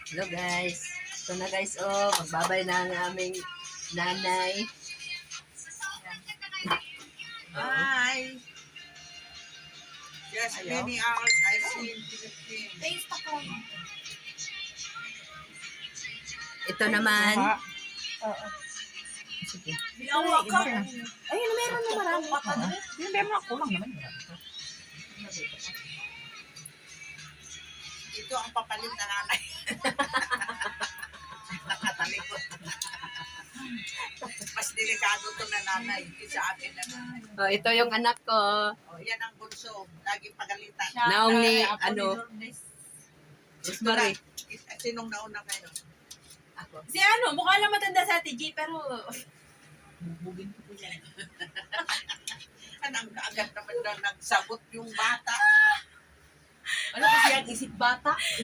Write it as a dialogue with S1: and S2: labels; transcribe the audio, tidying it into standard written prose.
S1: Hello guys. Ito na guys, oh, magbabay na ang aming nanay.
S2: Hi. Just many hours I see in Philippines.
S1: Ito naman.
S3: Sige.
S1: Ayun, meron na marami.
S3: Yung meron ako lang naman.
S2: Ito ang papalit na nanay. Nakatalikod. Mas delikado to na nanay. Sa akin na nanay.
S1: Oh, ito yung anak ko.
S2: Oh, yan ang bunso. Laging pagalitan.
S1: Naong ni, Rosemary.
S2: Sinong nauna kayo?
S1: Ako.
S4: Si ano, mukha lang matanda sa Ate G, pero
S3: Bubugin ko po yan.
S2: Anong agad naman na nagsagot yung bata.
S1: Ano kasi yan, isip bata?